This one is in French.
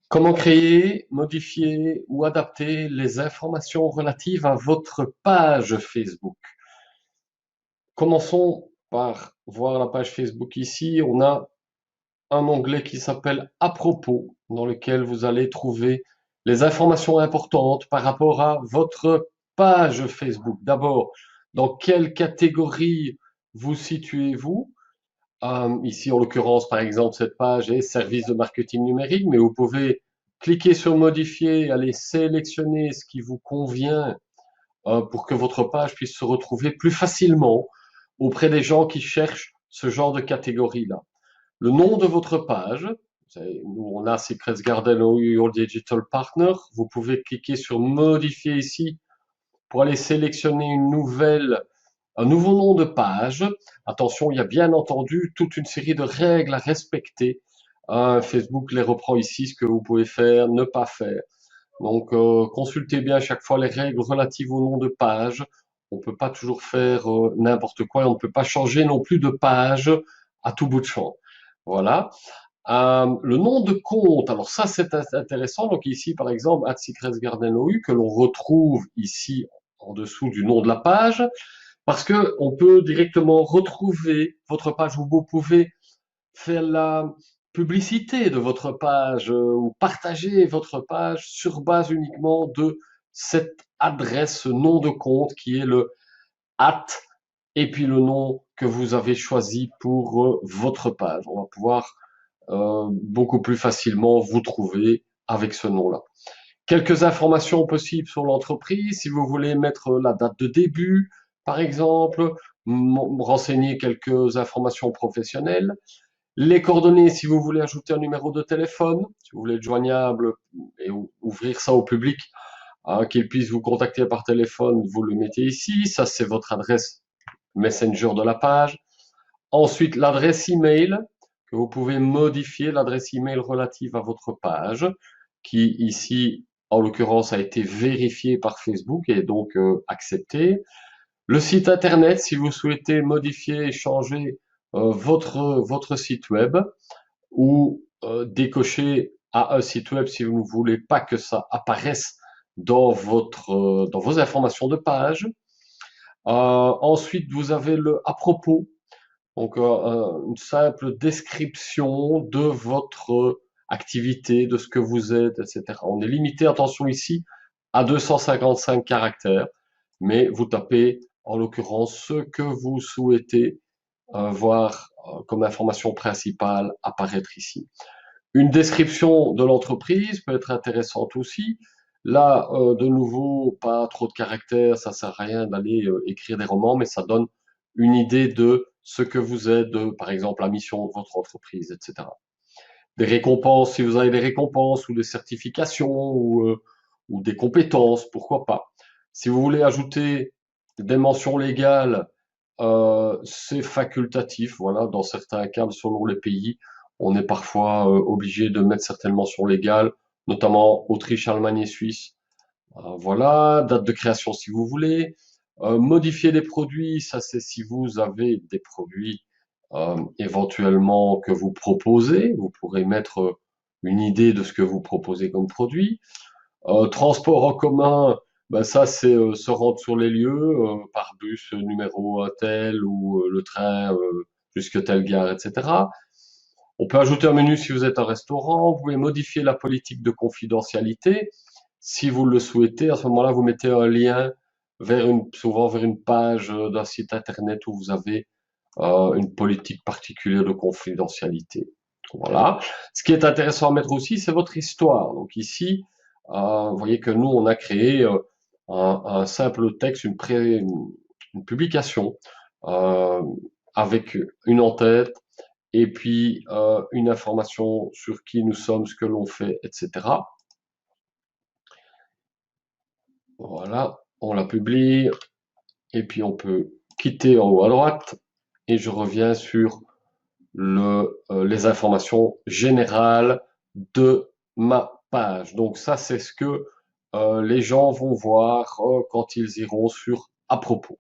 Comment créer, modifier ou adapter les informations relatives à votre page Facebook? Commençons par voir la page Facebook ici. On a un onglet qui s'appelle À propos, dans lequel vous allez trouver les informations importantes par rapport à votre page Facebook. D'abord, dans quelle catégorie vous situez-vous? Ici, en l'occurrence, par exemple, cette page est service de marketing numérique, mais vous pouvez cliquer sur modifier, aller sélectionner ce qui vous convient pour que votre page puisse se retrouver plus facilement auprès des gens qui cherchent ce genre de catégorie-là. Le nom de votre page, nous on a Secrets Garden ou Your Digital Partner, vous pouvez cliquer sur modifier ici pour aller sélectionner un nouveau nom de page. Attention, il y a bien entendu toute une série de règles à respecter. Facebook les reprend ici, ce que vous pouvez faire, ne pas faire. Donc, consultez bien à chaque fois les règles relatives au nom de page. On ne peut pas toujours faire n'importe quoi et on ne peut pas changer non plus de page à tout bout de champ. Voilà. Le nom de compte, alors ça c'est intéressant. Donc ici, par exemple, @secretsgarden.ou que l'on retrouve ici en dessous du nom de la page, parce que on peut directement retrouver votre page où vous pouvez faire la publicité de votre page ou partager votre page sur base uniquement de cette adresse, ce nom de compte qui est le @ et puis le nom que vous avez choisi pour votre page. On va pouvoir beaucoup plus facilement vous trouver avec ce nom-là. Quelques informations possibles sur l'entreprise, si vous voulez mettre la date de début, par exemple, renseigner quelques informations professionnelles, les coordonnées si vous voulez ajouter un numéro de téléphone, si vous voulez être joignable et ouvrir ça au public, qu'il puisse vous contacter par téléphone, vous le mettez ici, ça c'est votre adresse Messenger de la page. Ensuite, l'adresse email, que vous pouvez modifier, l'adresse email relative à votre page, qui ici, en l'occurrence, a été vérifiée par Facebook et donc acceptée. Le site internet, si vous souhaitez modifier et changer votre site web ou décocher à un site web si vous ne voulez pas que ça apparaisse dans vos informations de page. Ensuite, vous avez le à propos, donc une simple description de votre activité, de ce que vous êtes, etc. On est limité, attention ici, à 255 caractères, mais vous tapez en l'occurrence ce que vous souhaitez voir comme information principale apparaître ici. Une description de l'entreprise peut être intéressante aussi. Là, de nouveau, pas trop de caractères, ça sert à rien d'aller écrire des romans, mais ça donne une idée de ce que vous êtes, de, par exemple, la mission de votre entreprise, etc. Des récompenses, si vous avez des récompenses ou des certifications ou des compétences, pourquoi pas. Si vous voulez ajouter des mentions légales, c'est facultatif. Voilà, dans certains cas, selon les pays, on est parfois obligé de mettre certaines mentions légales, notamment Autriche, Allemagne et Suisse. Voilà, date de création si vous voulez. Modifier des produits, ça c'est si vous avez des produits éventuellement que vous proposez. Vous pourrez mettre une idée de ce que vous proposez comme produit. Transport en commun, ben ça c'est se rendre sur les lieux par bus numéro un tel ou le train jusque telle gare, etc. On peut ajouter un menu si vous êtes un restaurant. Vous pouvez modifier la politique de confidentialité si vous le souhaitez. À ce moment-là, vous mettez un lien souvent vers une page d'un site internet où vous avez une politique particulière de confidentialité. Voilà. Ce qui est intéressant à mettre aussi, c'est votre histoire. Donc ici, vous voyez que nous, on a créé un simple texte, une publication avec une en-tête et puis une information sur qui nous sommes, ce que l'on fait, etc. Voilà, on la publie et puis on peut quitter en haut à droite et je reviens sur les informations générales de ma page. Donc ça, c'est ce que les gens vont voir quand ils iront sur à propos.